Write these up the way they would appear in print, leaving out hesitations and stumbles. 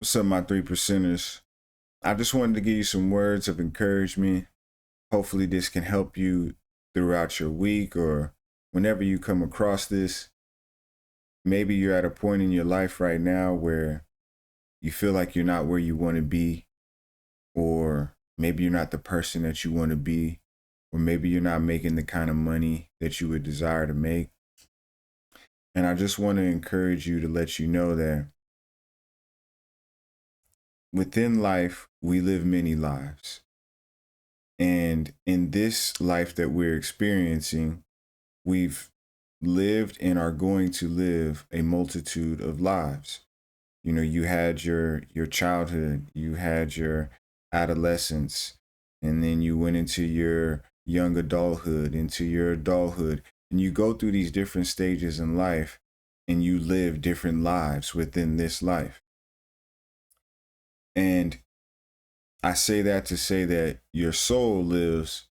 What's up, my three percenters? I just wanted to give you some words of encouragement. Hopefully, this can help you throughout your week or whenever you come across this. Maybe you're at a point in your life right now where you feel like you're not where you want to be, or maybe you're not the person that you want to be, or maybe you're not making the kind of money that you would desire to make. And I just want to encourage you to let you know that within life, we live many lives. And in this life that we're experiencing, we've lived and are going to live a multitude of lives. You know, you had your childhood, you had your adolescence, and then you went into your young adulthood, into your adulthood, and you go through these different stages in life and you live different lives within this life. And I say that to say that your soul lives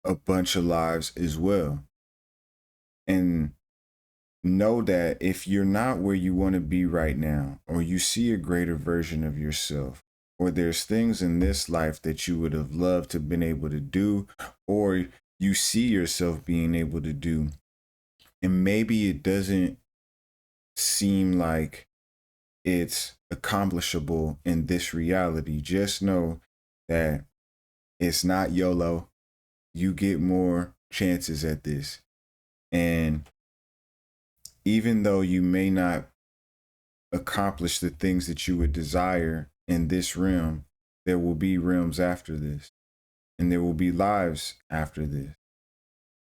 a bunch of lives as well. And know that if you're not where you want to be right now, or you see a greater version of yourself, or there's things in this life that you would have loved to have been able to do, or you see yourself being able to do, and maybe it doesn't seem like it's accomplishable in this reality, just know that it's not YOLO. You get more chances at this. And even though you may not accomplish the things that you would desire in this realm, there will be realms after this, and there will be lives after this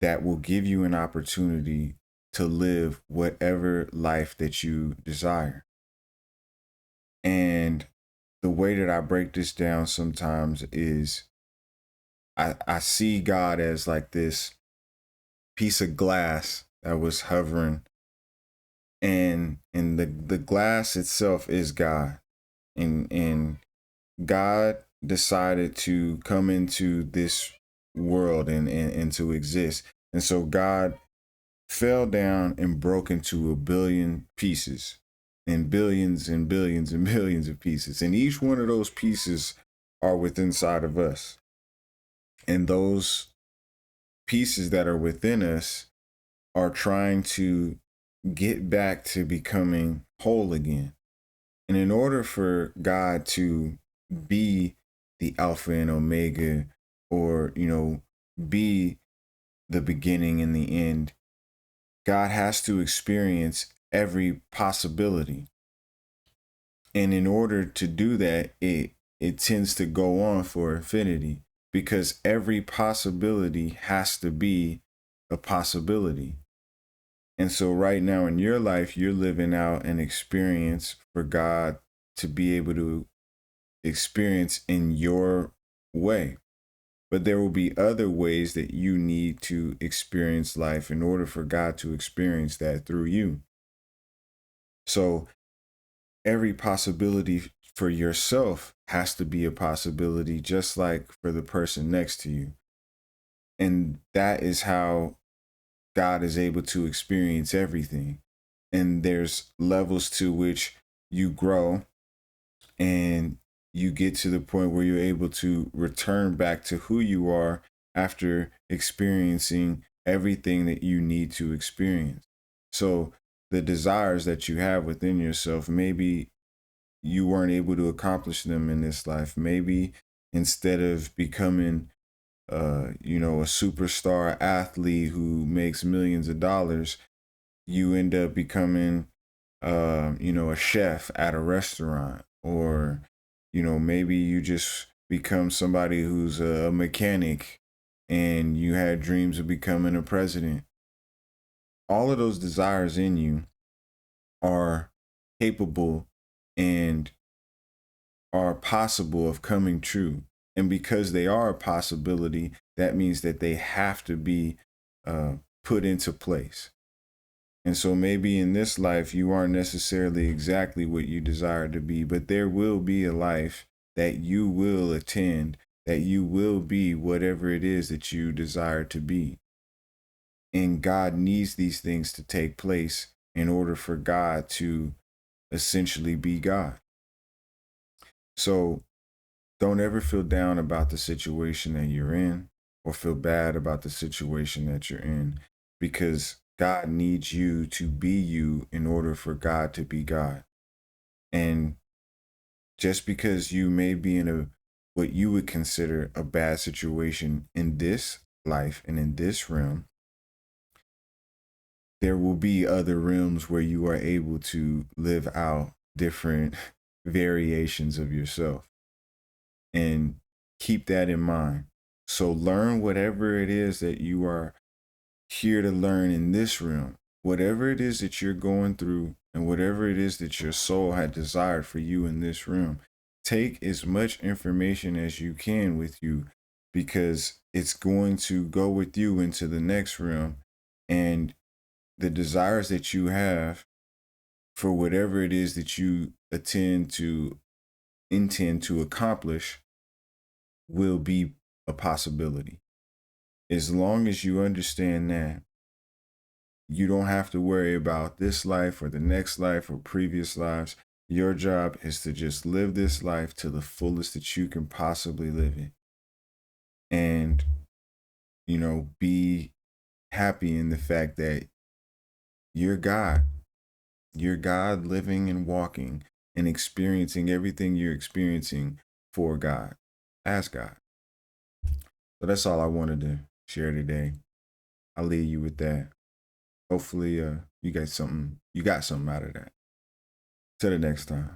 that will give you an opportunity to live whatever life that you desire. And the way that I break this down sometimes is I see God as like this piece of glass that was hovering, and the glass itself is God. And God decided to come into this world and to exist. And so God fell down and broke into a billion pieces, and billions and billions and billions of pieces. And each one of those pieces are within inside of us. And those pieces that are within us are trying to get back to becoming whole again. And in order for God to be the Alpha and Omega, or, be the beginning and the end, God has to experience every possibility. And in order to do that, it tends to go on for infinity, because every possibility has to be a possibility. And so right now in your life, you're living out an experience for God to be able to experience in your way. But there will be other ways that you need to experience life in order for God to experience that through you. So every possibility for yourself has to be a possibility, just like for the person next to you. And that is how God is able to experience everything. And there's levels to which you grow, and you get to the point where you're able to return back to who you are after experiencing everything that you need to experience. So the desires that you have within yourself, maybe you weren't able to accomplish them in this life. Maybe instead of becoming a superstar athlete who makes millions of dollars, you end up becoming a chef at a restaurant, or, maybe you just become somebody who's a mechanic and you had dreams of becoming a president. All of those desires in you are capable and are possible of coming true. And because they are a possibility, that means that they have to be put into place. And so maybe in this life, you aren't necessarily exactly what you desire to be, but there will be a life that you will attend, that you will be whatever it is that you desire to be. And God needs these things to take place in order for God to essentially be God. So don't ever feel down about the situation that you're in or feel bad about the situation that you're in, because God needs you to be you in order for God to be God. And just because you may be in a what you would consider a bad situation in this life and in this realm, there will be other realms where you are able to live out different variations of yourself, and keep that in mind. So learn whatever it is that you are here to learn in this realm, whatever it is that you're going through, and whatever it is that your soul had desired for you in this realm. Take as much information as you can with you, because it's going to go with you into the next realm. And the desires that you have for whatever it is that you intend to accomplish will be a possibility. As long as you understand that, you don't have to worry about this life or the next life or previous lives. Your job is to just live this life to the fullest that you can possibly live it. And, be happy in the fact that you're God. You're God living and walking and experiencing everything you're experiencing for God, as God. So that's all I wanted to share today. I'll leave you with that. Hopefully, you got something out of that. Till the next time.